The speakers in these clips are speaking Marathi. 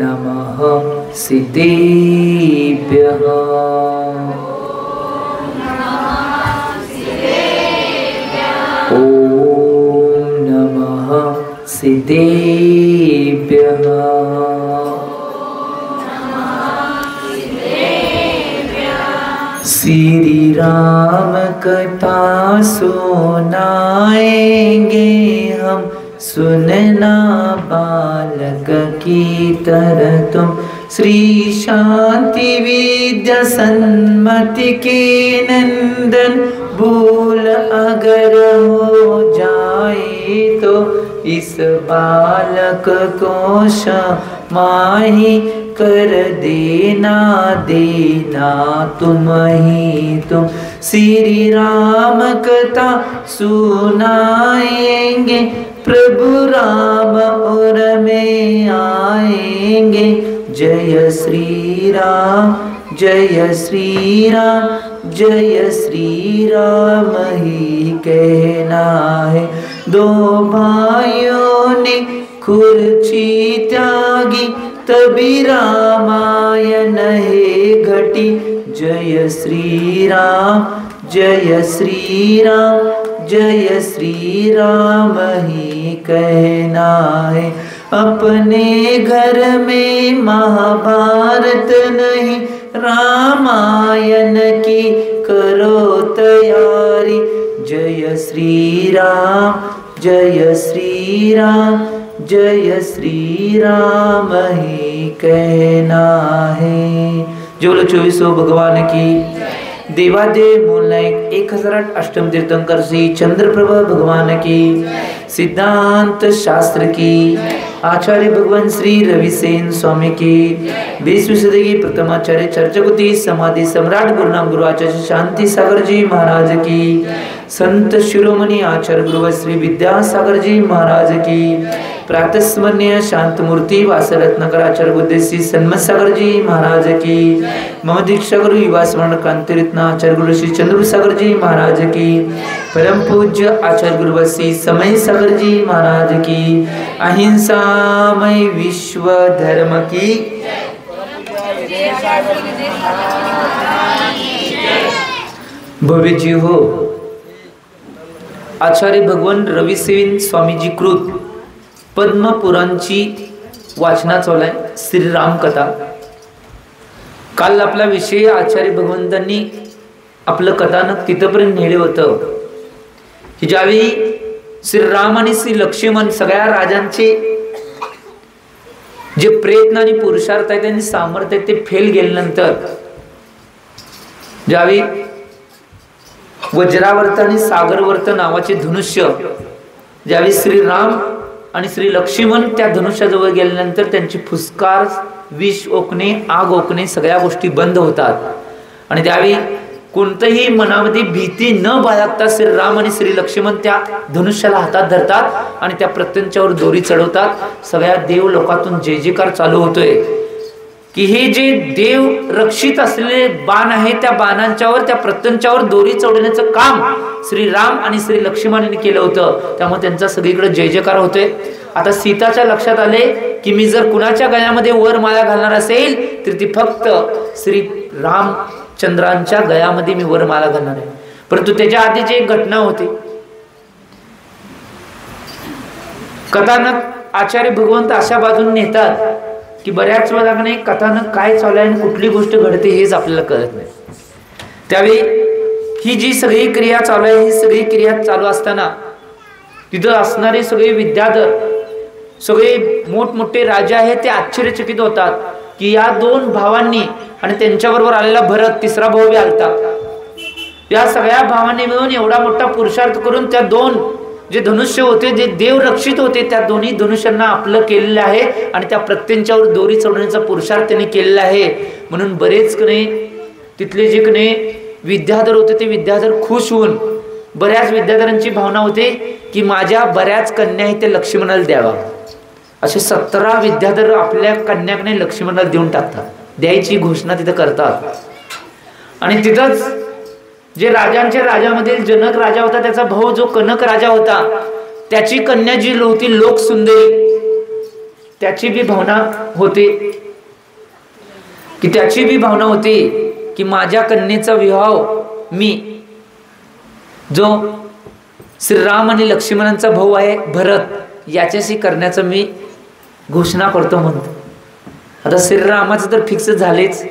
नमः सिद्धेभ्यः। ॐ नमः सिद्धेभ्यः। श्री राम कथा सुनाएंगे हम, सुनना बालक की तरह तुम। श्री शांति विद्या सन्मति के नंदन, भूल अगर हो जाए तो इस बालक को क्षमाही कर देना, देना तुम ही तुम। श्री राम कथा सुनाएंगे, प्रभु राम और में आएंगे। जय श्री राम, जय श्री राम, जय श्री राम ही कहना है। दो भाइयों ने खुर्ची त्यागी, तभी रामायण है घटी। जय श्री राम, जय श्री राम, जय श्री राम ही कहना है। अपने घर में महाभारत नहीं, रामायण की करो तैयारी। जय श्री राम, जय श्री राम, जय श्री राम ही कहना है। जो 24 भगवान की देवादेव मूलनायक 1008 अष्टम तीर्थंकर श्री चंद्रप्रभा भगवान की, सिद्धांत शास्त्र की आचार्य भगवान श्री रविसेन स्वामी की, 20वीं सदी की प्रथम आचार्य चर्चकुति समाधि सम्राट गुरुनाम गुरु आचार्य शांति सागर जी महाराज की, संत शिरोमणि आचार्य गुरु श्री विद्यासागर जी महाराज की, प्रातस्मरणीय शांत मूर्ति वासरत्नकर आचार्य बुद्धेश्री सन्मत सागर जी महाराज की, मम दीक्षा गुरु युवा स्मरण क्रांति रत्न आचार्य गुरु श्री चंद्र सागर जी महाराज की, परम पूज्य आचार्य गुरु श्री समय सागर जी महाराज की, अहिंसामय विश्व धर्म की। भव्य जी हो, आचार्य भगवान रविसेन स्वामीजी कृत पद्म पुराणची वाचना चालू आहे, श्रीराम कथा। काल आपला विषय आचार्य भगवंतांनी आपलं कथानक तिथपर्यंत नेले होतं की ज्यावेळी श्रीराम आणि श्री लक्ष्मण सगळ्या राजांचे जे प्रयत्न आणि पुरुषार्थ आहेत त्यांनी सामर्थ्य ते फेल गेल्यानंतर ज्यावेळी वज्रावर्त आणि सागरवर्त नावाचे धनुष्य, ज्यावेळी श्रीराम आणि श्री लक्ष्मण त्या धनुष्याजवळ गेल्यानंतर त्यांची फुसकार, विष ओकणे, आग ओकणे सगळ्या गोष्टी बंद होतात आणि त्यावेळी कोणतंही मनामध्ये भीती न बाळगता श्रीराम आणि श्री लक्ष्मण त्या धनुष्याला हातात धरतात आणि त्या प्रत्यंच्यावर दोरी चढवतात। सगळ्या देव लोकातून जय जयकार चालू होतोय की हे जे देव रक्षित असलेले बाण आहे त्या बाणांच्यावर, त्या प्रत्यंच्यावर दोरी चढवण्याचं काम श्रीराम आणि श्री लक्ष्मण यांनी केलं होतं। त्यामुळे त्यांचा सगळीकडे जय जयकार होतोय। आता सीताच्या लक्षात आले की मी जर कुणाच्या गळ्यामध्ये वर माळा घालणार असेल तर ती फक्त श्री रामचंद्रांच्या गळ्यामध्ये मी वर माळा घालणार आहे। परंतु त्याच्या आधीची एक घटना होती। कथानक आचार्य भगवंत अशा बाजूने नेतात की बऱ्याच वेळा कथानक काय चालू आहे आणि कुठली गोष्ट घडते हेच आपल्याला कळत नाही। त्यावेळी ही जी सगळी क्रिया चालू आहे, ही सगळी क्रिया चालू असताना तिथं असणारे सगळे विद्याधर, सगळे मोठमोठे राजा आहेत ते आश्चर्यचकित होतात की या दोन भावांनी आणि त्यांच्याबरोबर आलेला भरत, तिसरा भाऊ बी आलता, या सगळ्या भावांनी मिळून एवढा मोठा पुरुषार्थ करून त्या दोन जे धनुष्य होते, जे देव रक्षित होते, त्या दोन्ही धनुष्यांना आपलं केलेलं आहे आणि त्या प्रत्यंच्यावर दोरी चढवण्याचा पुरुषार्थ त्यांनी केलेला आहे। म्हणून बरेच तिथले जे विद्याधर होते ते विद्याधर खुश होऊन, बऱ्याच विद्याधरांची भावना होती की माझ्या बऱ्याच कन्या आहेत ते लक्ष्मणाला द्यावा। असे 17 विद्याधर आपल्या कन्याकडे लक्ष्मणाला देऊन टाकतात, द्यायची घोषणा तिथं करतात। आणि तिथंच जे राजांच्या राजामधील जनक राजा होता, त्याचा भाऊ जो कनक राजा होता, त्याची कन्या जी होती लोकसुंदरी, त्याची बी भावना होते की माझ्या कन्येचा विवाह मी जो श्रीराम आणि लक्ष्मणांचा भाऊ आहे भरत याच्याशी करण्याचं मी घोषणा करतो म्हणतो. आता श्रीरामाचं तर फिक्स झालेच.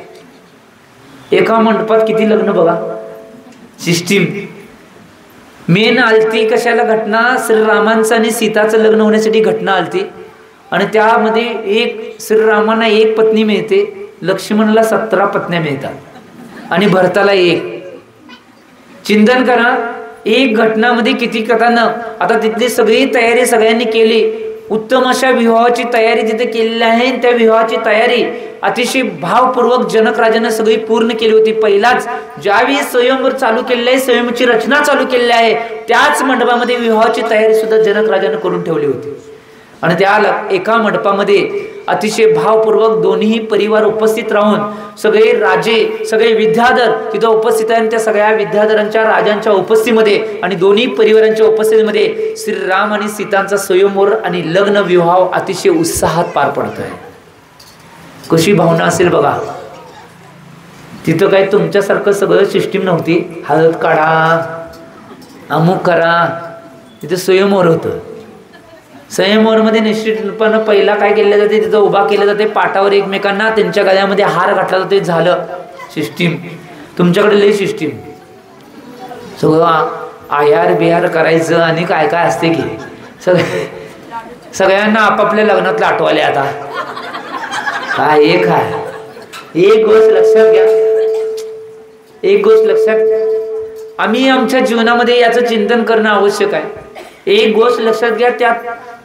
एका मंडपात किती लग्न बघा, सिस्टीम मेन आलती कशाला घटना, श्रीरामांचं आणि सीताचं लग्न होण्यासाठी घटना आलती. आणि त्यामध्ये एक श्रीरामांना एक पत्नी मिळते, लक्ष्मणाला 17 पत्न्या मिळतात आणि भरताला एक. चिंतन करा, एक घटनामध्ये किती कथानक. आता तिथली सगळी तयारी सगळ्यांनी केली, उत्तम अशा विवाहाची तयारी तिथे केलेली आहे. त्या विवाहाची तयारी अतिशय भावपूर्वक जनक राजाने सगळी पूर्ण केली होती. पहिलाच ज्यावेळी स्वयंवर चालू केलेलं आहे, स्वयंची रचना चालू केलेली आहे, त्याच मंडपामध्ये विवाहाची तयारी सुद्धा जनक राजाने करून ठेवली होती. आणि त्या एका मंडपामध्ये अतिशय भावपूर्वक दोन्ही परिवार उपस्थित राहून सगळे राजे, सगळे विद्याधर तिथं उपस्थित आहेत. त्या सगळ्या विद्याधरांच्या, राजांच्या उपस्थितीमध्ये आणि दोन्ही परिवारांच्या उपस्थितीमध्ये श्रीराम आणि सीतांचा स्वयंवर आणि लग्न विवाह अतिशय उत्साहात पार पडत आहे. कशी भावना असेल बघा. तिथं काय तुमच्यासारखं सगळं सिस्टीम नव्हती, हळद काढा, अमुक करा. तिथं स्वयंवर होतं. स्वयंवरमध्ये निश्चितपणे पहिला काय केलं जाते, तिथं उभा केलं जाते पाटावर एकमेकांना, त्यांच्या गळ्यामध्ये हार घातला जाते, झालं सिस्टीम. तुमच्याकडे लई सिस्टीम, सगळं आयार बिहार करायचं आणि काय काय असते की सगळ्यांना आपापल्या लग्नातलं आठवाले. आता काय एक आहे, एक गोष्ट लक्षात घ्या, एक गोष्ट लक्षात, आम्ही आमच्या जीवनामध्ये याचं चिंतन करणं आवश्यक आहे. एक गोष्ट लक्षात घ्या,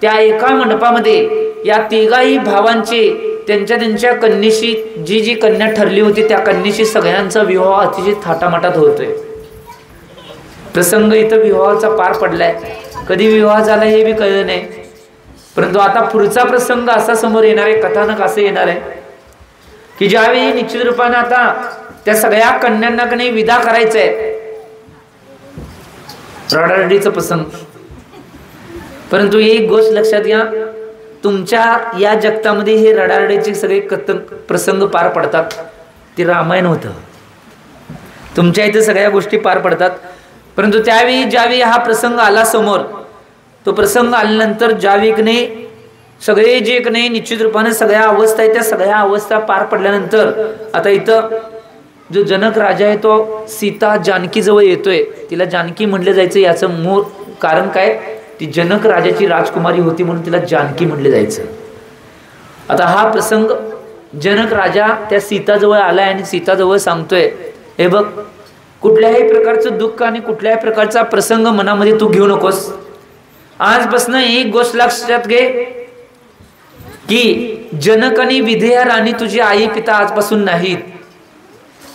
त्या एका मंडपामध्ये या तिघाही भावांचे त्यांच्या कन्येशी जी कन्या ठरली होती त्या कन्येशी सगळ्यांचा विवाह अतिशय थाटामाटात होतोय. प्रसंग इथं विवाहाचा पार पडलाय. कधी विवाह झाला हे बी कळलं नाही. परंतु आता पुढचा प्रसंग असा समोर येणार आहे, कथानक असं येणार आहे की ज्यावेळी निश्चित रूपाने आता त्या सगळ्या कन्यांना कधी विदा करायचंय, रडारडीचा प्रसंग. परंतु एक गोष्ट लक्षात घ्या, तुमच्या या जगतामध्ये हे रडारडीचे सगळे प्रसंग पार पडतात. ते रामायण होतं. तुमच्या इथे सगळ्या गोष्टी पार पडतात. परंतु त्यावेळी ज्यावेळी हा प्रसंग आला समोर, तो प्रसंग आल्यानंतर ज्यावेळी की नाही सगळे जे की नाही निश्चित रूपाने सगळ्या अवस्था आहेत, त्या सगळ्या अवस्था पार पडल्यानंतर आता इथं जो जनक राजा आहे तो सीता जानकी जवळ येतोय. तिला जानकी म्हणलं जायचं याचं मूळ कारण काय, ती जनक राजाची राजकुमारी होती म्हणून तिला जानकी म्हणले जायचं. आता हा प्रसंग जनक राजा त्या सीताजवळ आलाय आणि सीताजवळ सांगतोय, हे बघ, कुठल्याही प्रकारचं दुःख आणि कुठल्याही प्रकारचा प्रसंग मनामध्ये तू घेऊ नकोस. आजपासून एक गोष्ट लक्षात घे की जनक आणि विधेय राणी तुझी आई पिता आजपासून नाहीत.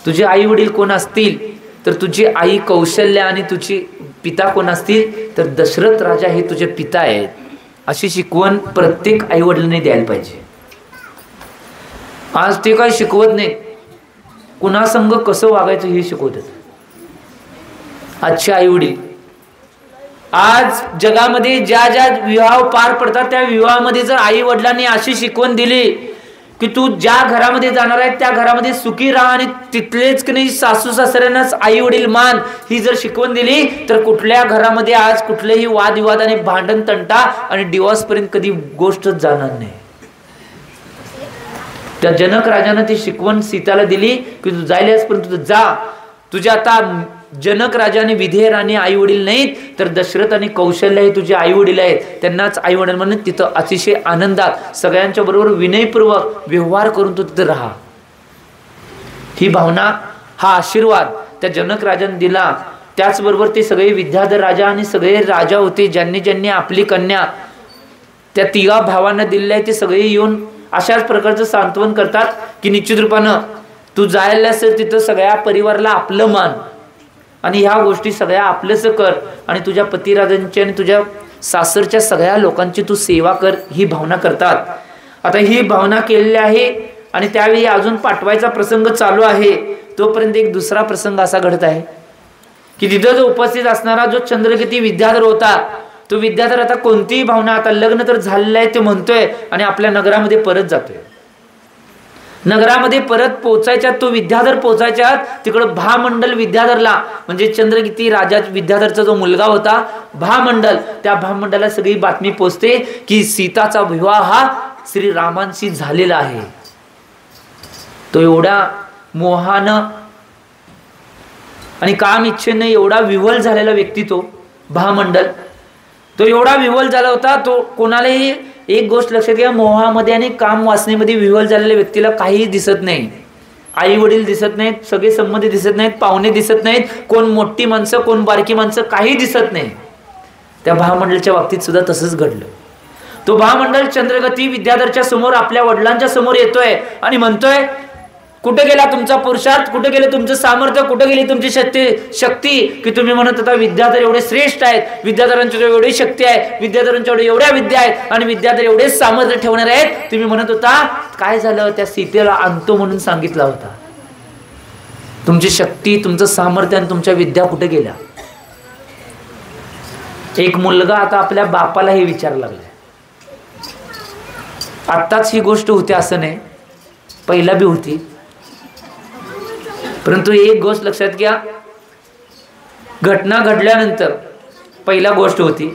तुझे आई वडील कोण असतील तर तुझी आई कौशल्या आणि तुझी पिता कोण असतील तर दशरथ राजा हे तुझे पिता आहेत. अशी शिकवण प्रत्येक आई वडिलांनी द्यायला पाहिजे. आज ते काय शिकवत नाहीत, कुणासंग कसं वागायचं हे शिकवतात. आजचे आई वडील आज जगामध्ये ज्या ज्या विवाह पार पडतात त्या विवाहामध्ये जर आई वडिलांनी अशी शिकवण दिली की तू ज्या घरामध्ये जाणार आहे त्या घरामध्ये सुखी राहा आणि तिथलेच की नाही सासू सासऱ्यांनाच आई वडील मान, ही जर शिकवण दिली तर कुठल्या घरामध्ये आज कुठलेही वादविवाद आणि भांडण तंटा आणि डिवॉर्स पर्यंत कधी गोष्टच जाणार नाही. त्या जनक राजाने ती शिकवण सीताला दिली की तू जायलास परंतु तू जा. तुझ्या आता जनक राजा आणि विधेय राणी आई वडील नाहीत तर दशरथ आणि कौशल्य हे तुझे आई वडील आहेत, त्यांनाच आई वडील म्हणून तिथं अतिशय आनंदात सगळ्यांच्या बरोबर विनयपूर्वक व्यवहार करून तू तिथं राहा. ही भावना, हा आशीर्वाद त्या जनक राजाने दिला. त्याचबरोबर ते सगळे विद्याधर राजा आणि सगळे राजा होते ज्यांनी ज्यांनी आपली कन्या त्या तिघा भावांना दिलेली आहे, ते सगळे येऊन अशाच प्रकारचं सांत्वन करतात की निश्चित रूपानं तू जायला असेल तिथं सगळ्या परिवाराला आपलं मान आणि ह्या गोष्टी सगळ्या आपलंच कर आणि तुझ्या पतिराजांची आणि तुझ्या सासरच्या सगळ्या लोकांची तू सेवा कर, ही भावना करतात. आता ही भावना केलेली आहे आणि त्यावेळी अजून पाठवायचा प्रसंग चालू आहे. तोपर्यंत एक दुसरा प्रसंग असा घडत आहे की तिथं जो उपस्थित असणारा जो चंद्रकेती विद्याधर होता तो विद्याधर आता कोणतीही भावना, आता लग्न तर झालेलं आहे ते म्हणतोय आणि आपल्या नगरामध्ये परत जातोय. नगरामध्ये परत पोचायच्या, तो विद्याधर पोचायच्या तिकडं भामंडल विद्याधरला, म्हणजे चंद्रगती राजा विद्याधरचा जो मुलगा होता भामंडल, त्या भामंडला सगळी बातमी पोचते की सीताचा विवाह हा श्री रामांशी झालेला आहे. तो एवढा मोहानं आणि काम इच्छेने एवढा विव्हल झालेला व्यक्ती तो भामंडल, तो एवढा विव्हल झाला होता. तो कोणालाही एक गोष्ट लक्षात घ्या, मोहामध्ये आणि काम वासनेमध्ये विव्हल झालेल्या व्यक्तीला काहीही दिसत नाही. आई वडील दिसत नाहीत, सगळे संबंधी दिसत नाहीत, पाहुणे दिसत नाहीत, कोण मोठी माणसं कोण बारकी माणसं काही दिसत नाही. त्या भामंडलच्या बाबतीत सुद्धा तसंच घडलं. तो भामंडल चंद्रगती विद्याधरच्या समोर आपल्या वडिलांच्या समोर येतोय आणि म्हणतोय, कुठे गेला तुमचा पुरुषार्थ, कुठे गेले तुमचं सामर्थ्य, कुठे गेली तुमची शक्ती की तुम्ही म्हणत होता विद्याधर एवढे श्रेष्ठ आहेत, विद्याधरांच्या एवढी शक्ती आहे, विद्याधरांच्या एवढ्या विद्या आहेत आणि विद्याधर एवढे सामर्थ्य ठेवणार आहेत. तुम्ही म्हणत होता, काय झालं, त्या सीतेला आणतो म्हणून सांगितला होता. तुमची शक्ती, तुमचं सामर्थ्य आणि तुमच्या विद्या कुठे गेल्या. एक मुलगा आता आपल्या बापाला हे विचारायला लागलाय. आत्ताच ही गोष्ट होती असं नाही, पहिला बी होती, परंतु एक गोष्ट लक्षात घ्या, घटना घडल्यानंतर पहिला गोष्ट होती,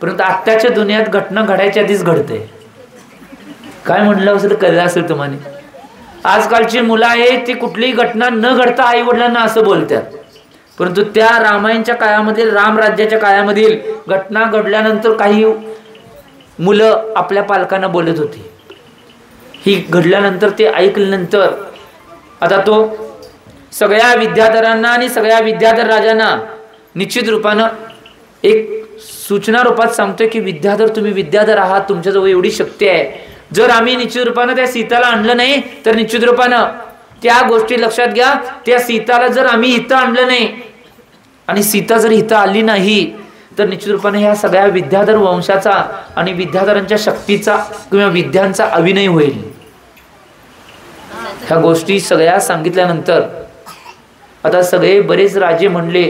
परंतु आत्ताच्या दुनियात घटना घडायच्या आधीच घडते. काय म्हणलं असेल कळलं असेल तुम्हाला. आजकालची मुलं आहेत ती कुठलीही घटना न घडता आई वडिलांना असं बोलतात, परंतु त्या रामायणच्या काळामधील, रामराज्याच्या काळामधील घटना घडल्यानंतर काही मुलं आपल्या पालकांना बोलत होती. ही घडल्यानंतर ते ऐकल्यानंतर आता तो सगळ्या विद्याधरांना आणि सगळ्या विद्याधर राजांना निश्चित रूपानं एक सूचना रूपात सांगतोय की विद्याधर, तुम्ही विद्याधर आहात, तुमच्याजवळ एवढी शक्ती आहे. जर आम्ही निश्चित रूपानं त्या सीताला आणलं नाही तर निश्चित रूपानं त्या गोष्टी लक्षात घ्या, त्या सीताला जर आम्ही इथं आणलं नाही आणि सीता जर इथं आली नाही तर निश्चित रूपाने ह्या सगळ्या विद्याधर वंशाचा आणि विद्याधरांच्या शक्तीचा किंवा विद्यांचा अभिनय होईल. ह्या गोष्टी सगळ्या सांगितल्यानंतर आता सगळे बरेच राजे म्हणले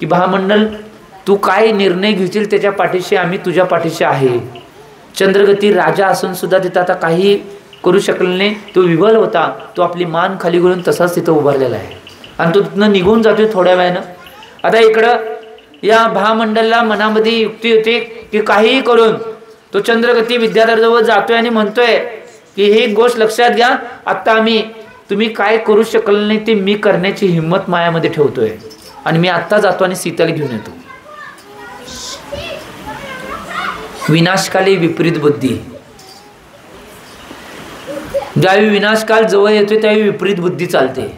की भामंडल, तू काय निर्णय घेशील त्याच्या पाठीशी आम्ही तुझ्या पाठीशी आहे. चंद्रगती राजा असून सुद्धा तिथं आता काही करू शकले नाही. तो विव्हल होता, तो आपली मान खाली घालून तसाच तिथं उभारलेला आहे आणि तो तिथनं निघून जातोय थोड्या वेळानं. आता इकडं या भामंडलला मनामध्ये युक्ती होती की काहीही करून तो चंद्रगती विद्याधरजवळ जातोय आणि म्हणतोय की ही गोष्ट लक्षात घ्या, आता तुम्ही काय करू शकले नाही ते मी करण्याची हिंमत मायामध्ये ठेवतोय आणि मी आत्ता जातो आणि सीताला घेऊन येतो. विनाशकाली विपरीत बुद्धी. ज्यावेळी विनाशकाल जवळ येतोय त्यावेळी विपरीत बुद्धी चालते.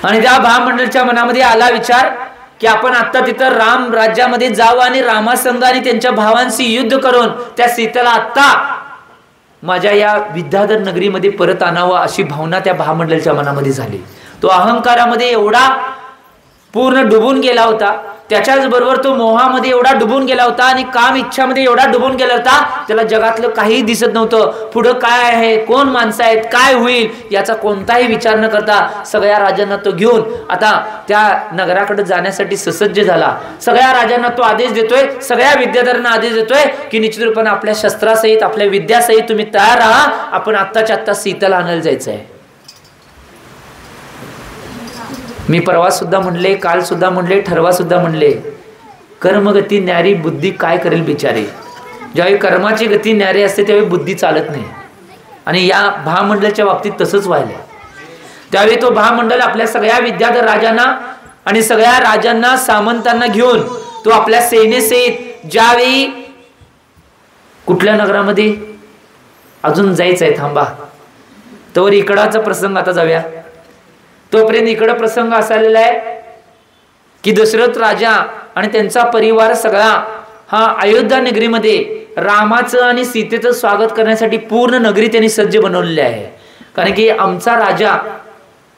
आणि त्या भामंडलच्या मनामध्ये आला विचार की आपण आता तिथं राम राज्यामध्ये जावं आणि रामासंग आणि त्यांच्या भावांशी युद्ध करून त्या सीतेला आत्ता माझ्या या विद्याधर नगरीमध्ये परत आणावं अशी भावना त्या भामंडलच्या मनामध्ये झाली. तो अहंकारामध्ये एवढा पूर्ण डुबून गेला होता, त्याच्याच बरोबर तो मोहामध्ये एवढा डुबून गेला होता आणि काम इच्छामध्ये एवढा डुबून गेला होता, त्याला जगातलं काही दिसत नव्हतं. पुढं काय आहे, कोण माणसं आहेत, काय होईल याचा कोणताही विचार न करता सगळ्या राजांना तो घेऊन आता त्या नगराकडे जाण्यासाठी ससज्ज झाला. सगळ्या राजांना तो आदेश देतोय, सगळ्या विद्याधरांना आदेश देतोय की निश्चित रूपाने आपल्या शस्त्रासहित, आपल्या विद्यासहित तुम्ही तयार राहा, आपण आत्ताच्या आत्ता सीतेला आणायला जायचं आहे. मी परवा सुद्धा म्हणले, काल सुद्धा म्हणले, ठरवा सुद्धा म्हणले, कर्मगती न्यारी, बुद्धी काय करेल बिचारी. ज्यावेळी कर्माची गती न्यारी असते त्यावेळी बुद्धी चालत नाही आणि या भामंडलच्या बाबतीत तसंच व्हायला. त्यावेळी तो भामंडल आपल्या सगळ्या विद्याधर राजांना आणि सगळ्या राजांना, सामंतांना घेऊन तो आपल्या सेनेसहित ज्यावेळी कुठल्या नगरामध्ये अजून जायचं आहे, थांबा तोवर इकडाचा प्रसंग आता जाऊया. तोपर्यंत इकडं प्रसंग असालेला आहे की दशरथ राजा आणि त्यांचा परिवार सगळा हा अयोध्या नगरीमध्ये रामाचं आणि सीतेचं स्वागत करण्यासाठी पूर्ण नगरी त्यांनी सज्ज बनवलेली आहे. कारण की आमचा राजा,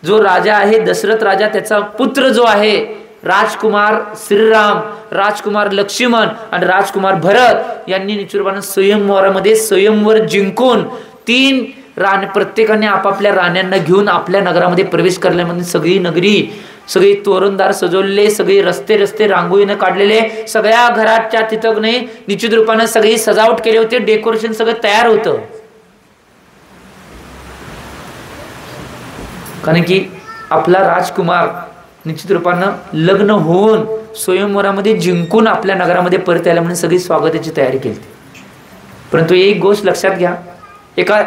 जो राजा आहे दशरथ राजा, त्याचा पुत्र जो आहे राजकुमार श्रीराम, राजकुमार लक्ष्मण आणि राजकुमार भरत यांनी निश्चितपणे स्वयंवरामध्ये स्वयंवर जिंकून 3 प्रत्येकाने आपापल्या राण्यांना घेऊन आपल्या नगरामध्ये प्रवेश करल्यामध्ये सगळी नगरी सगळे तोरणदार सजवलेले, सगळे रस्ते रस्ते रांगोळीने काढलेले, सगळ्या घराच्या तिथं नाही निश्चित रूपानं सगळी सजावट केली होती, डेकोरेशन सगळं तयार होतं. कारण की आपला राजकुमार निश्चित रूपानं लग्न होऊन स्वयंवरामध्ये जिंकून आपल्या नगरामध्ये परत यायला म्हणून सगळी स्वागताची तयारी केली. परंतु एक गोष्ट लक्षात घ्या, एका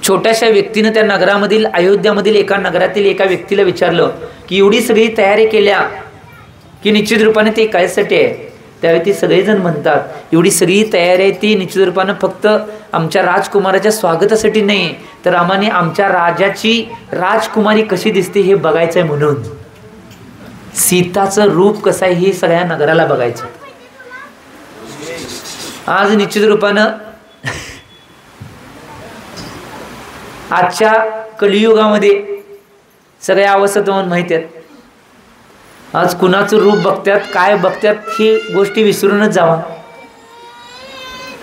छोट्याशा व्यक्तीनं त्या नगरामधील अयोध्यामधील एका नगरातील एका व्यक्तीला विचारलं की एवढी सगळी तयारी केल्या की निश्चित रूपाने ते कायसाठी आहे. त्यावेळी ते सगळेजण म्हणतात एवढी सगळी तयारी आहे ती निश्चित रूपानं फक्त आमच्या राजकुमाराच्या स्वागतासाठी नाही, तर आम्हाने आमच्या राजाची राजकुमारी कशी दिसते हे बघायचं आहे, म्हणून सीताचं रूप कसं आहे हे सगळ्या नगराला बघायचं. आज निश्चित रूपानं आजच्या कलियुगामध्ये सगळ्या अवस्था तुम्हाला माहिती आहेत. आज कुणाचं रूप बघतात, काय बघतात ही गोष्टी विसरूनच जावा.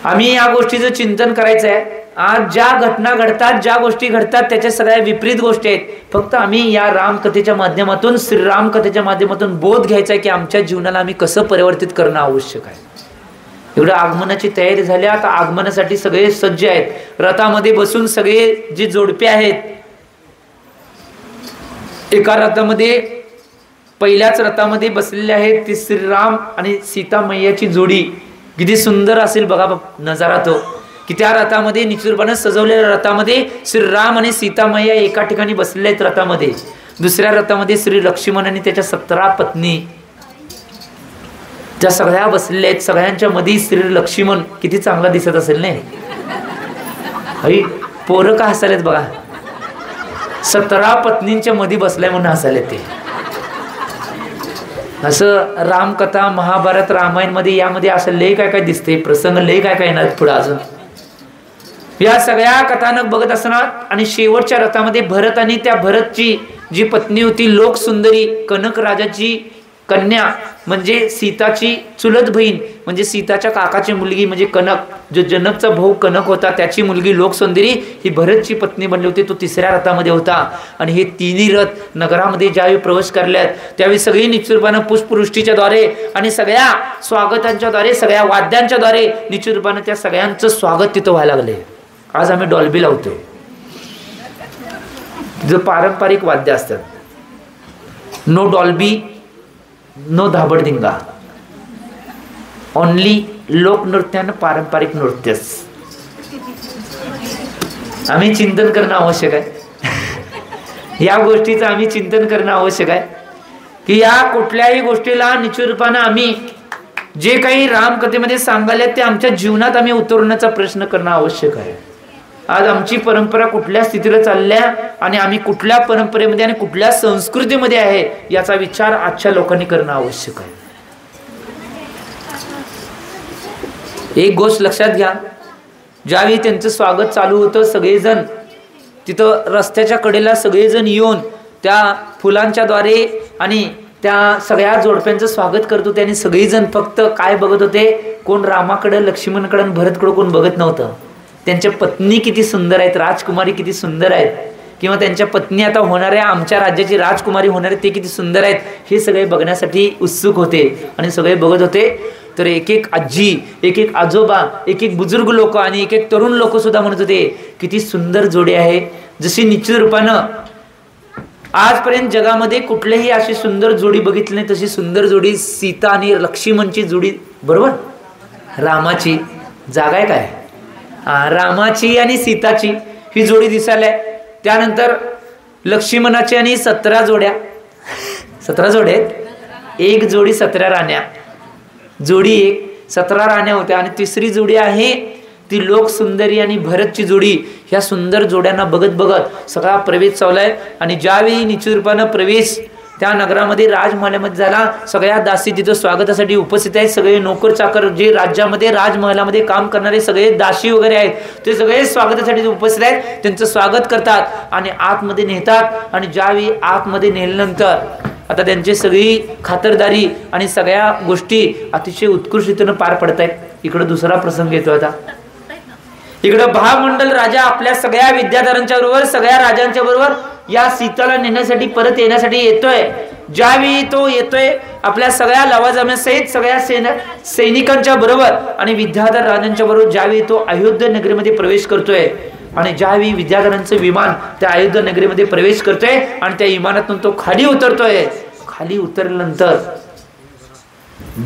आम्ही या गोष्टीचं चिंतन करायचं आहे. आज ज्या घटना घडतात, ज्या गोष्टी घडतात त्याच्या सगळ्या विपरीत गोष्टी आहेत. फक्त आम्ही या रामकथेच्या माध्यमातून, श्रीराम कथेच्या माध्यमातून बोध घ्यायचा आहे की आमच्या जीवनाला आम्ही कसं परिवर्तित करणं आवश्यक आहे. एवढं आगमनाची तयारी झाली, आता आगमनासाठी सगळे सज्ज आहेत. रथामध्ये बसून सगळे जे जोडपे आहेत, एका रथामध्ये पहिल्याच रथामध्ये बसलेले आहेत ती श्रीराम आणि सीता मैयाची जोडी. किती सुंदर असेल बघा नजारा तो, की त्या रथामध्ये निश्चितपणे सजवलेल्या रथामध्ये श्रीराम आणि सीता मैया एका ठिकाणी बसलेले आहेत रथामध्ये. दुसऱ्या रथामध्ये श्री लक्ष्मण आणि त्याच्या 17 पत्नी त्या सगळ्या बसलेल्या आहेत. सगळ्यांच्या मध्ये श्री लक्ष्मण किती चांगला दिसत असेल नाही. अरे पोरं का हसायलेत बघा, 17 पत्नींच्या मध्ये बसलाय म्हणून हसायले ते. असं रामकथा, महाभारत, रामायण मध्ये यामध्ये असं लय काय काय दिसते, प्रसंग लय काय काय येणार पुढे अजून. या सगळ्या कथानक बघत असणार आणि शेवटच्या रथामध्ये भरत आणि त्या भरतची जी पत्नी होती लोकसुंदरी, कनक राजाची कन्या म्हणजे सीताची चुलत बहीण, म्हणजे सीताच्या काकाची मुलगी म्हणजे कनक, जो जनकचा भाऊ कनक होता त्याची मुलगी लोकसुंदरी ही भरतची पत्नी बनली होती. तो तिसऱ्या रथामध्ये होता. आणि हे तिन्ही रथ नगरामध्ये ज्यावेळी प्रवेश करल्यात त्यावेळी सगळी निश्चितपणे पुष्पवृष्टीच्या द्वारे आणि सगळ्या स्वागतांच्या द्वारे, सगळ्या वाद्यांच्या द्वारे निश्चितपणे त्या सगळ्यांचं स्वागत तिथं व्हायला लागले. आज आम्ही डॉल्बी लावतोय, जो पारंपरिक वाद्य असतात. नो डॉल्बी, नो धाबडदिंगा, ओनली लोकनृत्य आणि पारंपरिक नृत्यच. आम्ही चिंतन करणं आवश्यक आहे. या गोष्टीचं आम्ही चिंतन करणं आवश्यक आहे की या कुठल्याही गोष्टीला निश्चित रूपानं आम्ही जे काही रामकथेमध्ये सांगायला ते आमच्या जीवनात आम्ही उतरवण्याचा प्रयत्न करणं आवश्यक आहे. आज आमची परंपरा कुठल्या स्थितीला चालल्या आणि आम्ही कुठल्या परंपरेमध्ये आणि कुठल्या संस्कृतीमध्ये आहे याचा विचार आजच्या लोकांनी करणं आवश्यक आहे. एक गोष्ट लक्षात घ्या, ज्यावेळी त्यांचं स्वागत चालू होतं सगळेजण तिथं रस्त्याच्या कडेला सगळेजण येऊन त्या फुलांच्या द्वारे आणि त्या सगळ्या जोडप्यांचं स्वागत करत होते. आणि सगळेजण फक्त काय बघत होते, कोण रामाकडे, लक्ष्मणकडे आणि भरतकडे कोण बघत नव्हतं. त्यांच्या पत्नी किती सुंदर आहेत, राजकुमारी किती सुंदर आहेत, किंवा त्यांच्या पत्नी आता होणाऱ्या आमच्या राज्याची राजकुमारी होणारे ते किती सुंदर आहेत हे सगळे बघण्यासाठी उत्सुक होते. आणि सगळे बघत होते. तर एक एक आजी, एक एक आजोबा, एक एक बुजुर्ग लोक आणि एक एक तरुण लोक सुद्धा म्हणत होते किती सुंदर जोडी आहे. जशी निश्चित रूपानं आजपर्यंत जगामध्ये कुठलीही अशी सुंदर जोडी बघितली नाही तशी सुंदर जोडी सीता आणि लक्ष्मणची जोडी, बरोबर. रामाची जागा आहे काय, रामाची आणि सीताची ही जोडी दिसायला. त्यानंतर लक्ष्मणाची आणि 17 जोड्या, 17 जोड्या आहेत. एक जोडी 17 राण्या, जोडी एक 17 राण्या होत्या. आणि तिसरी जोडी आहे ती लोकसुंदरी आणि भरतची जोडी. ह्या सुंदर जोड्यांना बघत बघत सगळा प्रवेश चाललाय. आणि ज्यावेळी निश्चित रूपानं प्रवेश त्या नगरामध्ये राजमहालामध्ये झाला, सगळ्या दासी तिथं स्वागतासाठी उपस्थित आहेत. सगळे नोकर चाकर जे राज्यामध्ये राजमहालामध्ये काम करणारे सगळे दासी वगैरे आहेत ते सगळे स्वागतासाठी उपस्थित आहेत. त्यांचं स्वागत करतात आणि आतमध्ये नेतात. आणि ज्यावेळी आतमध्ये नेल्यानंतर आता त्यांची सगळी खातरदारी आणि सगळ्या गोष्टी अतिशय उत्कृष्टतेनं पार पडत आहेत. इकडं दुसरा प्रसंग येतो. आता इकडं महामंडल राजा आपल्या सगळ्या विद्याधरांच्या बरोबर, सगळ्या राजांच्या बरोबर या सीताला नेण्यासाठी परत येण्यासाठी येतोय. ज्यावेळी तो येतोय आपल्या सगळ्या लवाजम्यासहित सगळ्या सैनिकांच्या बरोबर आणि विद्याधर राजांच्या बरोबर ज्यावेळी तो अयोध्या नगरीमध्ये प्रवेश करतोय आणि ज्यावेळी विद्याधरांचं विमान त्या अयोध्या नगरीमध्ये प्रवेश करतोय आणि त्या विमानातून तो खाली उतरतोय. खाली उतरल्यानंतर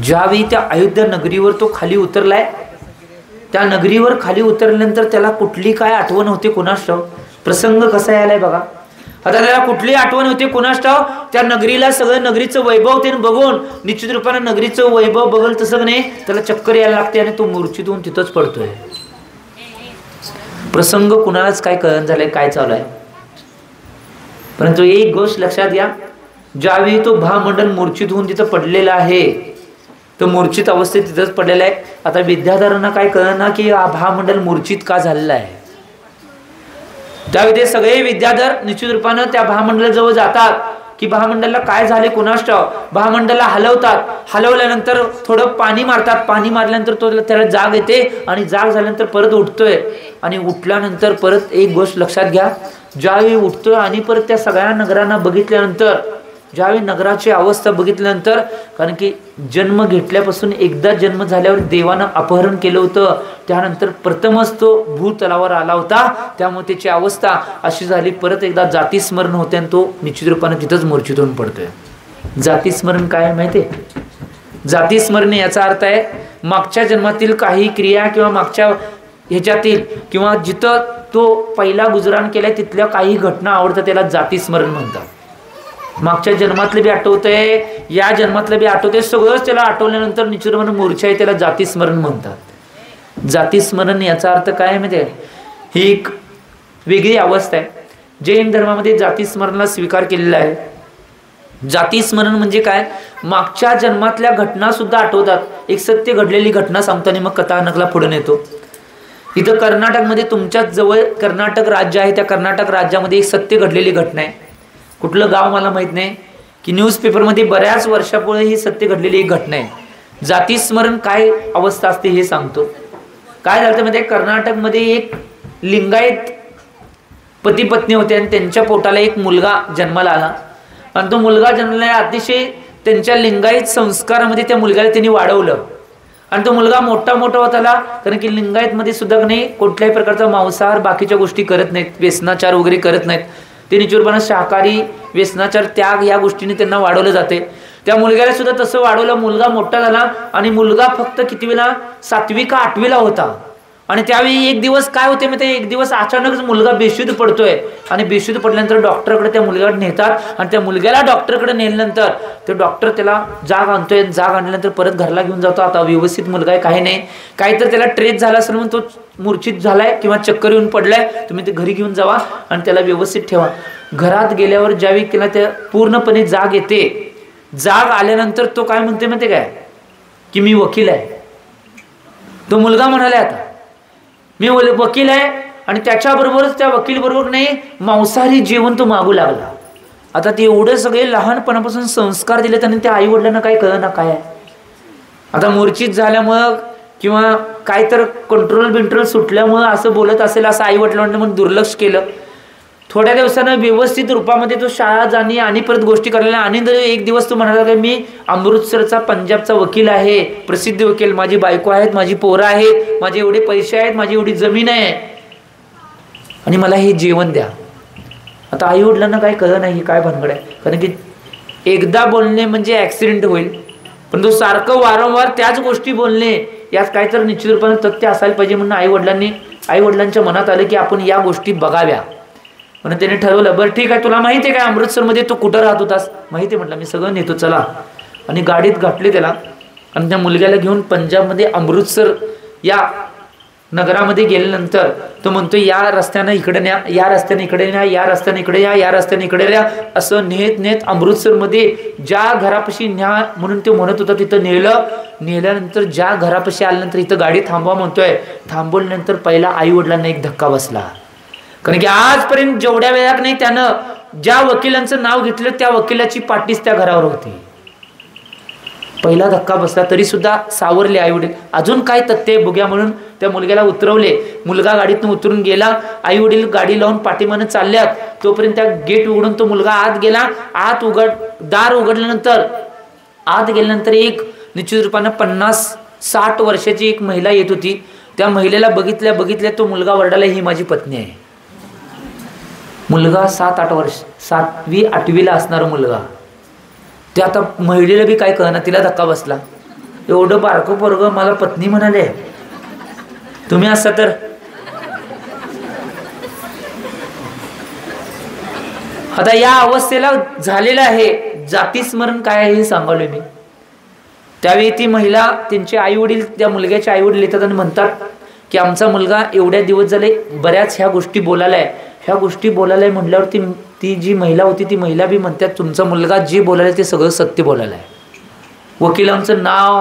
ज्यावेळी त्या अयोध्या नगरीवर तो खाली उतरलाय, त्या नगरीवर खाली उतरल्यानंतर त्याला कुठली काय आठवण होते कुणास ठाऊक. प्रसंग कसा यायलाय बघा. आता त्याला कुठली आठवण होते कुणास ठाऊक. त्या नगरीला सगळं नगरीचं वैभव त्याने बघून निश्चित रूपाने नगरीचं वैभव बघल तसं नाही त्याला चक्कर यायला लागते आणि तो मूर्छित होऊन तिथंच पडतोय. प्रसंग कुणालाच काय कळण झालंय काय चालू आहे. परंतु एक गोष्ट लक्षात घ्या, ज्यावेळी तो महामंडल मूर्छित होऊन तिथं पडलेला आहे, तो मूर्छित अवस्थेत तिथंच पडलेला आहे. आता विद्याधरांना काय कळना की हा महामंडल मूर्छित का झालेला आहे. त्यावेळी ते सगळे विद्याधर निश्चित रूपानं त्या महामंडळाजवळ जातात की महामंडळाला काय झाले कुणास ठाऊक. महामंडळाला हलवतात. हलवल्यानंतर थोडं पाणी मारतात. पाणी मारल्यानंतर तो त्याला जाग येते आणि जाग झाल्यानंतर परत उठतोय. आणि उठल्यानंतर परत एक गोष्ट लक्षात घ्या, ज्यावेळी उठतोय आणि परत त्या सगळ्या नगरांना बघितल्यानंतर, ज्यावेळी नगराची अवस्था बघितल्यानंतर, कारण की जन्म घेतल्यापासून एकदा जन्म झाल्यावर देवानं अपहरण केलं होतं, त्यानंतर प्रथमच तो भूतलावर आला होता, त्यामुळे त्याची अवस्था अशी झाली. परत एकदा जातीस्मरण होते आणि तो निश्चित रूपाने तिथंच मूर्छित होऊन पडतोय. जातीस्मरण काय माहितीये? जातीस्मरण याचा अर्थ आहे मागच्या जन्मातील काही क्रिया किंवा मागच्या ह्याच्यातील किंवा जिथं तो पहिला गुजराण केलाय तिथल्या काही घटना आवडतात, त्याला जातीस्मरण म्हणतात. मागच्या जन्मातलं बी आठवतंय, या जन्मातलं बी आठवतंय, सगळंच त्याला आठवल्यानंतर निश्चितपणे मूर्छा आहे, त्याला जातीस्मरण म्हणतात. जातीस्मरण याचा अर्थ काय माहिती आहे? ही एक वेगळी अवस्था आहे. जैन धर्मामध्ये जातीस्मरणाला स्वीकार केलेला आहे. जातीस्मरण म्हणजे काय? मागच्या जन्मातल्या घटना सुद्धा आठवतात. एक सत्य घडलेली घटना सांगताना मग कथानकला पुढे नेतो. इथं कर्नाटकमध्ये तुमच्या जवळ कर्नाटक राज्य आहे, त्या कर्नाटक राज्यामध्ये एक सत्य घडलेली घटना आहे. कुठलं गाव मला माहित नाही, की न्यूजपेपरमध्ये बऱ्याच वर्षापूर्वी ही सत्य घडलेली एक घटना आहे. जातीस्मरण काय अवस्था असते हे सांगतो. काय झालं म्हणजे कर्नाटकमध्ये एक लिंगायत पती पत्नी होते आणि त्यांच्या पोटाला एक मुलगा जन्माला आला आणि तो मुलगा जन्मला अतिशय त्यांच्या लिंगायत संस्कारामध्ये त्या मुलग्याला त्यांनी वाढवलं आणि तो मुलगा मोठा होत आला. कारण की लिंगायतमध्ये सुद्धा नाही कुठल्याही प्रकारचा मांसाहार बाकीच्या गोष्टी करत नाहीत, व्यसनाचार वगैरे करत नाहीत. ते निश्चितपणे शाकाहारी व्यसनाचार त्याग या गोष्टीने त्यांना वाढवलं जाते. त्या मुलग्याला सुद्धा तसं वाढवलं. मुलगा मोठा झाला आणि मुलगा फक्त कितवीला 7वी का 8वीला होता. आणि त्यावेळी एक दिवस काय होते म्हणजे एक दिवस अचानकच मुलगा बेशुद्ध पडतोय आणि बेशुद्ध पडल्यानंतर डॉक्टरकडे त्या मुलग्याला नेतात आणि त्या मुलग्याला डॉक्टरकडे नेल्यानंतर ते डॉक्टर त्याला जाग आणतोय. जाग आणल्यानंतर परत घरला घेऊन जातो. आता व्यवस्थित मुलगा आहे, काही नाही, काही तर त्याला ट्रेस झाला असेल म्हणून तो मूर्छित झालाय किंवा चक्कर येऊन पडलाय, तुम्ही ते घरी घेऊन जावा आणि त्याला व्यवस्थित ठेवा. घरात गेल्यावर ज्यावेळी त्याला त्या पूर्णपणे जाग येते, जाग आल्यानंतर तो काय म्हणते माहिती काय, की मी वकील आहे. तो मुलगा म्हणाला आता मी वकील आहे आणि त्याच्याबरोबरच त्या वकील बरोबर नाही मांसाहारी जेवण तो मागू लागला. आता ते एवढे सगळे लहानपणापासून संस्कार दिले त्यांनी त्या आई वडिलांना काही कळना काय आहे. आता मूर्छित झाल्यामुळं किंवा काय तर कंट्रोल सुटल्यामुळं असं बोलत असेल असं आई वडिलांनी म्हणून दुर्लक्ष केलं. थोड्या दिवसानं व्यवस्थित रूपामध्ये तो शाळा जाणे आणि परत गोष्टी करायला. आणि एक दिवस तो म्हणाला की मी अमृतसरचा पंजाबचा वकील आहे, प्रसिद्ध वकील, माझी बायको आहेत, माझी पोरं आहेत, माझे एवढे पैसे आहेत, माझी एवढी जमीन आहे आणि मला हे जेवण द्या. आता आई वडिलांना काय कळलं नाही काय भानगड आहे. कारण की एकदा बोलणे म्हणजे ॲक्सिडेंट होईल, पण तो सारखं वारंवार त्याच गोष्टी बोलणे यात काय तर निश्चित रूपाने तथ्य असायला पाहिजे. म्हणून आई वडिलांच्या मनात आलं की आपण या गोष्टी बघाव्या. म्हणून त्याने ठरवलं, बरं ठीक आहे, तुला माहिती आहे काय अमृतसरमध्ये तू कुठं राहत होतास? माहिती आहे म्हटलं, मी सगळं नेतो चला. आणि गाडीत घातले त्याला आणि त्या मुलग्याला घेऊन पंजाबमध्ये अमृतसर या नगरामध्ये गेल्यानंतर तो म्हणतो या रस्त्यानं इकडे न्या, या रस्त्याने इकडे न्या, या रस्त्याने इकडे या, या रस्त्याने इकडे न्या, असं नेत अमृतसरमध्ये ज्या घरापाशी न्या म्हणून ते म्हणत होता तिथं नेलं. नेल्यानंतर ज्या घरापाशी आल्यानंतर इथं गाडी थांबवा म्हणतोय. थांबवल्यानंतर पहिला आई वडिलांना एक धक्का बसला. कारण की आजपर्यंत जेवढ्या वेळा नाही त्यानं ज्या वकिलांचं नाव घेतलं त्या वकिलाची पाठीच त्या घरावर होती. पहिला धक्का बसला तरी सुद्धा सावरले आई वडील. अजून काय तथ्य बघूया म्हणून त्या मुलग्याला उतरवले. मुलगा गाडीतून उतरून गेला. आई वडील गाडी लावून पाठीमानं चालल्यात. तोपर्यंत त्या गेट उघडून तो मुलगा आत गेला. दार उघडल्यानंतर आत गेल्यानंतर एक निश्चित रूपानं 50-60 वर्षाची एक महिला येत होती. त्या महिलेला बघितल्या तो मुलगा वरडाला, ही माझी पत्नी आहे. मुलगा 7-8 वर्ष, 7वी-8वीला असणारा मुलगा. ते आता महिलेला बी काय कळना, तिला धक्का बसला. एवढं बारकं पोरगं मला पत्नी म्हणाले. तुम्ही असता तर आता या अवस्थेला झालेलं आहे. जाती स्मरण काय आहे हे सांगालोय मी. त्यावेळी ती महिला, त्यांचे आई वडील, त्या मुलग्याचे आई वडील येतात आणि म्हणतात की आमचा मुलगा एवढ्या दिवस झाले बऱ्याच ह्या गोष्टी बोलायलाय. ह्या गोष्टी बोलायलाय म्हटल्यावर ती जी महिला होती ती महिला बी म्हणतात तुमचा मुलगा जे बोलायला ते सगळं सत्य बोलायलाय. वकिलांचं नाव,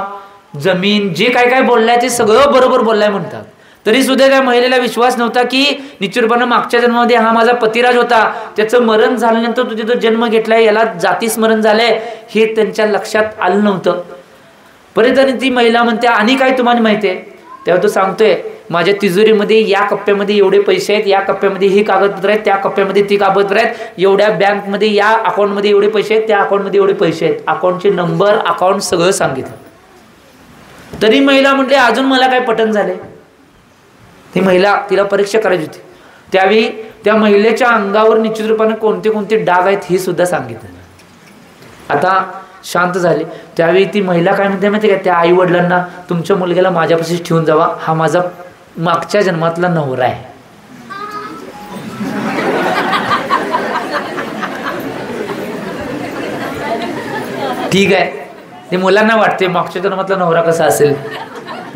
जमीन, जे काय काय बोललाय ते सगळं बरोबर बोललाय म्हणतात. तरी सुद्धा त्या महिलेला विश्वास नव्हता की निश्चितपणे मागच्या जन्मामध्ये हा माझा पतिराज होता, त्याचं मरण झाल्यानंतर तुझे तो जन्म घेतलाय, याला जाती स्मरण झालंय हे त्यांच्या लक्षात आलं नव्हतं. परत ती महिला म्हणते आणि काय तुम्हाला माहिती आहे. तेव्हा तो सांगतोय माझ्या तिजोरीमध्ये या कप्प्यामध्ये एवढे पैसे आहेत, या कप्प्यामध्ये ही कागदपत्र आहेत, त्या कप्प्यामध्ये ती कागदपत्र आहेत, एवढ्या बँकमध्ये या अकाउंटमध्ये एवढे पैसे आहेत, त्या अकाउंटमध्ये एवढे पैसे आहेत. अकाउंटचे नंबर, अकाउंट सगळं सांगितलं. तरी महिला म्हटले अजून मला काय पटन झाले. ती महिला, तिला परीक्षा करायची होती. त्यावेळी त्या महिलेच्या अंगावर निश्चित रूपाने कोणते कोणते डाग आहेत हे सुद्धा सांगितलं. आता शांत झाले. त्यावेळी ती महिला काय म्हणते माहिती का, त्या आई वडिलांना तुमच्या मुलग्याला माझ्यापाशीच ठेवून जावा, हा माझा मागच्या जन्मातला नवरा आहे. ठीक आहे, ते मुलांना वाटते मागच्या जन्मातला नवरा कसा असेल.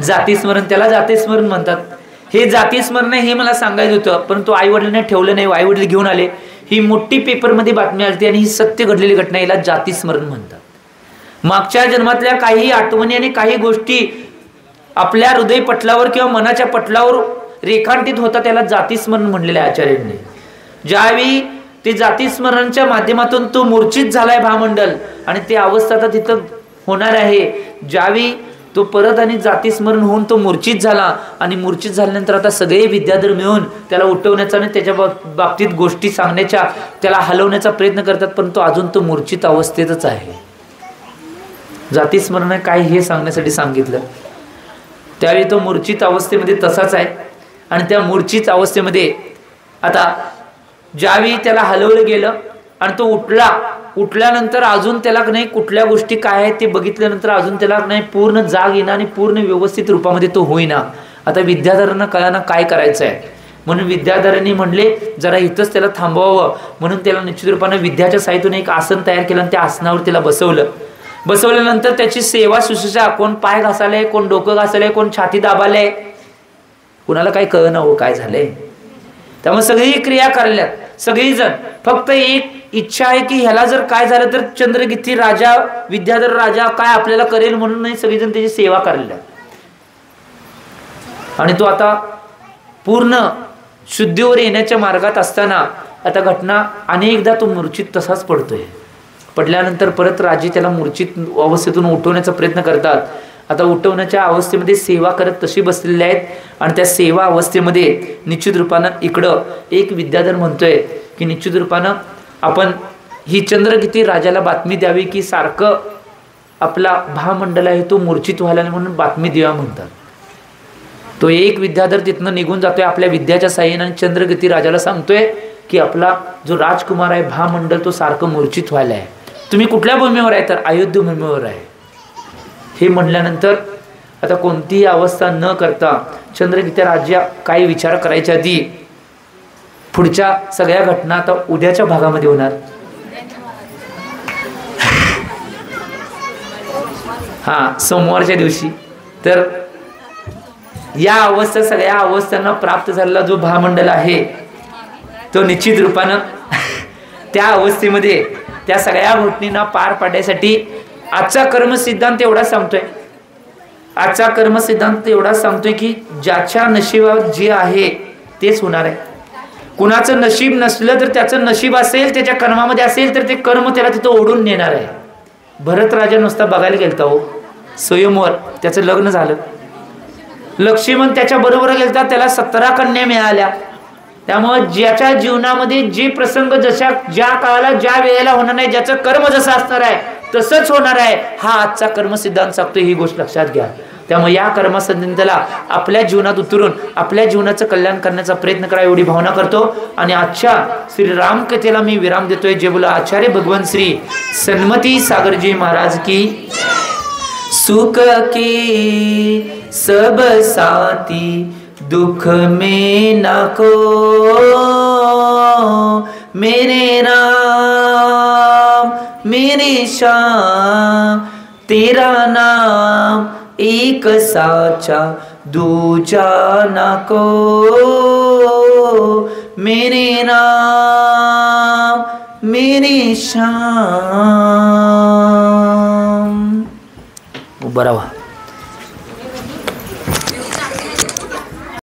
जाती स्मरण, त्याला जाती स्मरण म्हणतात. हे जाती स्मरण हे मला सांगायचं होतं, परंतु आई वडिलांनी ठेवलं नाही. आई वडील घेऊन आले. ही मोठी पेपरमध्ये बातमी आली आणि ही सत्य घडलेली घटना, याला जाती स्मरण म्हणतात. मागच्या जन्मातल्या काही आठवणी आणि काही गोष्टी आपल्या हृदय पटलावर किंवा मनाच्या पटलावर रेखांकित होता, त्याला जाती स्मरण म्हणलेलं आहे आचार्यांनी. ज्यावेळी ते जाती स्मरणाच्या माध्यमातून तो मूर्छित झालाय भामंडल, आणि ते अवस्था आता तिथं होणार आहे. ज्यावेळी तो परत आणि जाती स्मरण होऊन तो मूर्छित झाला, आणि मूर्छित झाल्यानंतर आता सगळे विद्याधर मिळून त्याला उठवण्याचा आणि त्याच्या बाबतीत गोष्टी सांगण्याच्या, त्याला हलवण्याचा प्रयत्न करतात, पण तो अजून तो मूर्छित अवस्थेतच आहे. जाती स्मरण काय हे सांगण्यासाठी सांगितलं. त्यावेळी तो मूर्छित अवस्थेमध्ये तसाच आहे. आणि त्या मूर्छित अवस्थेमध्ये आता ज्यावेळी त्याला हलवलं गेलं आणि तो उठल्यानंतर अजून त्याला नाही कुठल्या गोष्टी काय आहेत ते बघितल्यानंतर अजून त्याला नाही पूर्ण जाग येणं आणि पूर्ण व्यवस्थित रूपामध्ये तो होईना. आता विद्याधरांना कळाना काय करायचं आहे, म्हणून विद्याधरांनी म्हणले जरा इथंच त्याला थांबवावं. म्हणून त्याला निश्चित रूपाने विद्याच्या साहित्यातून एक आसन तयार केलं आणि त्या आसनावर त्याला बसवल्यानंतर त्याची सेवा शुश्रूषा, कोण पाय घासाले, कोण डोकं घासाले, कोण छाती दाबाले, कुणाला काय कळना हो काय झालंय. त्यामुळे सगळी क्रिया करल्यात सगळीजण. फक्त एक इच्छा आहे की ह्याला जर काय झालं तर चंद्रगिती राजा, विद्याधर राजा काय आपल्याला करेल म्हणून नाही सगळीजण त्याची सेवा करल्या. आणि तो आता पूर्ण शुद्धीवर येण्याच्या मार्गात असताना आता घटना अनेकदा तो मूर्छित तसाच पडतोय. पडल्यानंतर परत राजे त्याला मूर्छित अवस्थेतून उठवण्याचा प्रयत्न करतात. आता उठवण्याच्या अवस्थेमध्ये सेवा करत तशी बसलेले आहेत. आणि त्या सेवा अवस्थेमध्ये निश्चित रूपानं इकडं एक विद्याधर म्हणतोय की निश्चित रूपानं आपण ही चंद्रगिती राजाला बातमी द्यावी की सारखं आपला भामंडल आहे तो मूर्छित व्हायला म्हणून बातमी द्यावा म्हणतात. तो एक विद्याधर तिथनं निघून जातोय आपल्या विद्याच्या साह्याने आणि चंद्रगिती राजाला सांगतोय की आपला जो राजकुमार आहे भामंडल तो सारखं मूर्छित व्हायला आहे. तुम्ही कुठल्या भूमीवर आहे तर अयोध्या भूमीवर आहे. हे म्हणल्यानंतर आता कोणतीही अवस्था न करता चंद्रगित्या राजा काही विचार करायच्या आधी पुढच्या सगळ्या घटना आता उद्याच्या भागामध्ये होणार. सोमवारच्या दिवशी. तर या अवस्था सगळ्या अवस्थांना प्राप्त झालेला जो भामंडल आहे तो निश्चित रूपानं त्या अवस्थेमध्ये त्या सगळ्या घटनेना पार पाडण्यासाठी आजचा कर्मसिद्धांत एवढा सांगतोय. आजचा कर्मसिद्धांत एवढा सांगतोय की ज्याच्या नशिबात जे आहे तेच होणार आहे. कुणाचं नशीब नसलं तर त्याचं नशीब असेल, त्याच्या कर्मामध्ये असेल तर ते कर्म त्याला तिथं ओढून नेणार आहे. भरत राजा नुसता बघायला गेलता हो स्वयंवर, त्याचं लग्न झालं. लक्ष्मण त्याच्या बरोबर गेलता, त्याला 17 कन्या मिळाल्या. त्यामुळे ज्याच्या जीवनामध्ये जे प्रसंग जशा ज्या काळाला ज्या वेळेला होणार नाही, ज्याचं कर्म जसं असणार आहे तसंच होणार आहे, हा आजचा कर्मसिद्धांत सांगतो, ही गोष्ट लक्षात घ्या. त्यामुळे या कर्मसिद्धांताला आपल्या जीवनात उतरून आपल्या जीवनाचं कल्याण करण्याचा प्रयत्न करा, एवढी भावना करतो. आणि आजच्या श्री राम कथेला मी विराम देतोय. जे बोला आचार्य भगवान श्री सन्मती सागरजी महाराज की. सुख के सब साथी दुख में न को, मेरे राम मेरे श्याम तेरा नाम एक साचा दूजा न को, मेरे राम मेरे श्याम. बराबर.